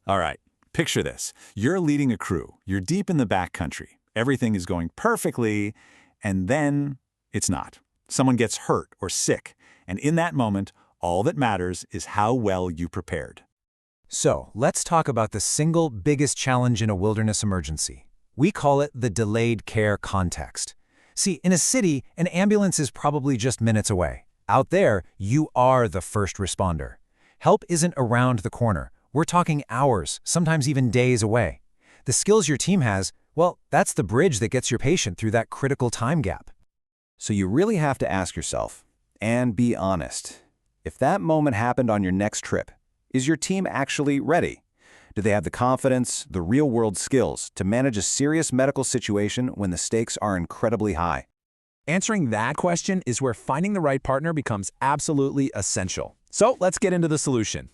All right, picture this. You're leading a crew. You're deep in the backcountry. Everything is going perfectly, and then it's not. Someone gets hurt or sick, and in that moment, all that matters is how well you prepared. So, let's talk about the single biggest challenge in a wilderness emergency. We call it the delayed care context. See, in a city, an ambulance is probably just minutes away. Out there, you are the first responder. Help isn't around the corner. We're talking hours, sometimes even days away. The skills your team has, well, that's the bridge that gets your patient through that critical time gap. So you really have to ask yourself, and be honest, if that moment happened on your next trip, is your team actually ready? Do they have the confidence, the real-world skills to manage a serious medical situation when the stakes are incredibly high? Answering that question is where finding the right partner becomes absolutely essential. So let's get into the solution.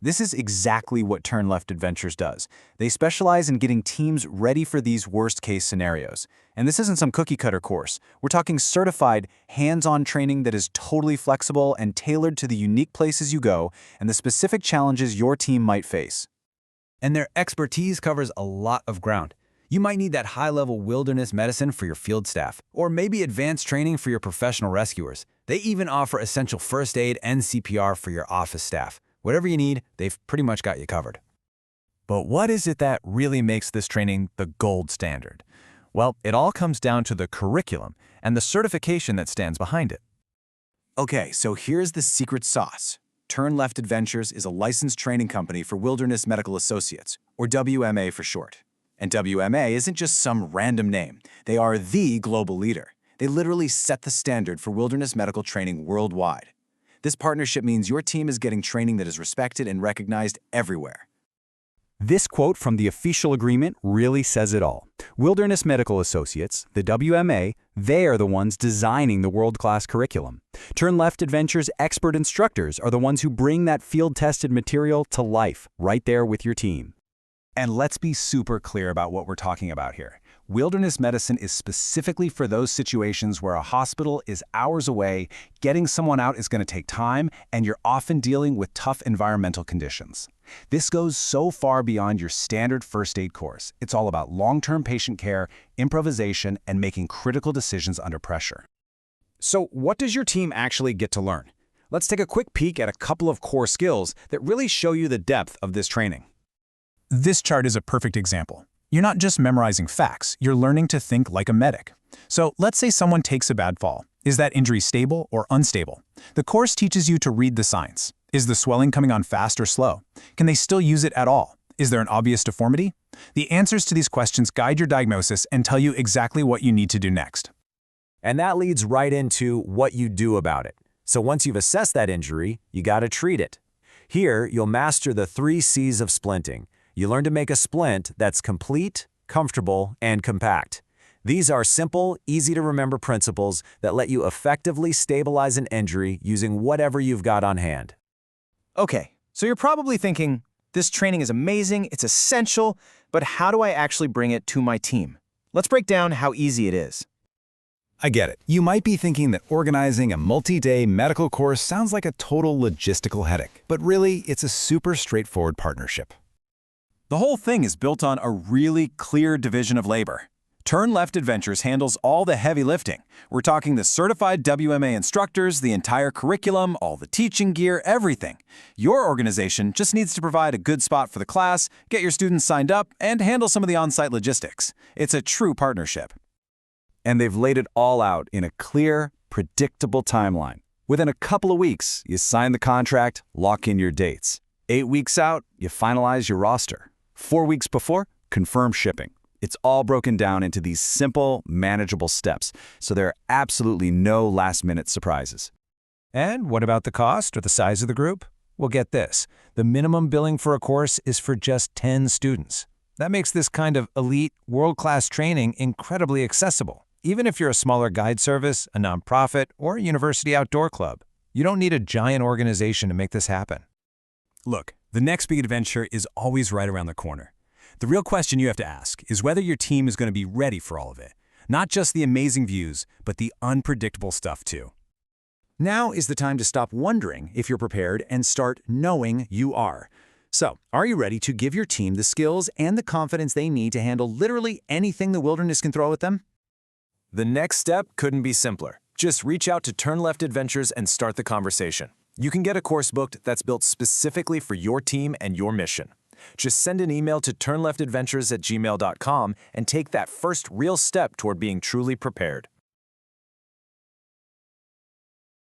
This is exactly what Turn Left Adventures does. They specialize in getting teams ready for these worst-case scenarios. And this isn't some cookie-cutter course. We're talking certified, hands-on training that is totally flexible and tailored to the unique places you go and the specific challenges your team might face. And their expertise covers a lot of ground. You might need that high-level wilderness medicine for your field staff, or maybe advanced training for your professional rescuers. They even offer essential first aid and CPR for your office staff. Whatever you need, they've pretty much got you covered. But what is it that really makes this training the gold standard? Well, it all comes down to the curriculum and the certification that stands behind it. Okay, so here's the secret sauce. Turn Left Adventures is a licensed training company for Wilderness Medical Associates, or WMA for short. And WMA isn't just some random name. They are the global leader. They literally set the standard for wilderness medical training worldwide. This partnership means your team is getting training that is respected and recognized everywhere. This quote from the official agreement really says it all. Wilderness Medical Associates, the WMA, they are the ones designing the world-class curriculum. Turn Left Adventures expert instructors are the ones who bring that field-tested material to life right there with your team. And let's be super clear about what we're talking about here. Wilderness medicine is specifically for those situations where a hospital is hours away, getting someone out is going to take time, and you're often dealing with tough environmental conditions. This goes so far beyond your standard first aid course. It's all about long-term patient care, improvisation, and making critical decisions under pressure. So what does your team actually get to learn? Let's take a quick peek at a couple of core skills that really show you the depth of this training. This chart is a perfect example. You're not just memorizing facts, you're learning to think like a medic. So let's say someone takes a bad fall. Is that injury stable or unstable? The course teaches you to read the signs. Is the swelling coming on fast or slow? Can they still use it at all? Is there an obvious deformity? The answers to these questions guide your diagnosis and tell you exactly what you need to do next. And that leads right into what you do about it. So once you've assessed that injury, you got to treat it. Here, you'll master the 3 C's of splinting. You learn to make a splint that's complete, comfortable, and compact. These are simple, easy-to-remember principles that let you effectively stabilize an injury using whatever you've got on hand. Okay, so you're probably thinking, this training is amazing, it's essential, but how do I actually bring it to my team? Let's break down how easy it is. I get it. You might be thinking that organizing a multi-day medical course sounds like a total logistical headache, but really, it's a super straightforward partnership. The whole thing is built on a really clear division of labor. Turn Left Adventures handles all the heavy lifting. We're talking the certified WMA instructors, the entire curriculum, all the teaching gear, everything. Your organization just needs to provide a good spot for the class, get your students signed up, and handle some of the on-site logistics. It's a true partnership. And they've laid it all out in a clear, predictable timeline. Within a couple of weeks, you sign the contract, lock in your dates. 8 weeks out, you finalize your roster. 4 weeks before, confirm shipping. It's all broken down into these simple, manageable steps, so there are absolutely no last-minute surprises. And what about the cost or the size of the group? Well, get this. The minimum billing for a course is for just 10 students. That makes this kind of elite, world-class training incredibly accessible. Even if you're a smaller guide service, a nonprofit, or a university outdoor club, you don't need a giant organization to make this happen. Look, the next big adventure is always right around the corner. The real question you have to ask is whether your team is going to be ready for all of it. Not just the amazing views, but the unpredictable stuff too. Now is the time to stop wondering if you're prepared and start knowing you are. So, are you ready to give your team the skills and the confidence they need to handle literally anything the wilderness can throw at them? The next step couldn't be simpler. Just reach out to Turn Left Adventures and start the conversation. You can get a course booked that's built specifically for your team and your mission. Just send an email to turnleftadventures@gmail.com and take that first real step toward being truly prepared.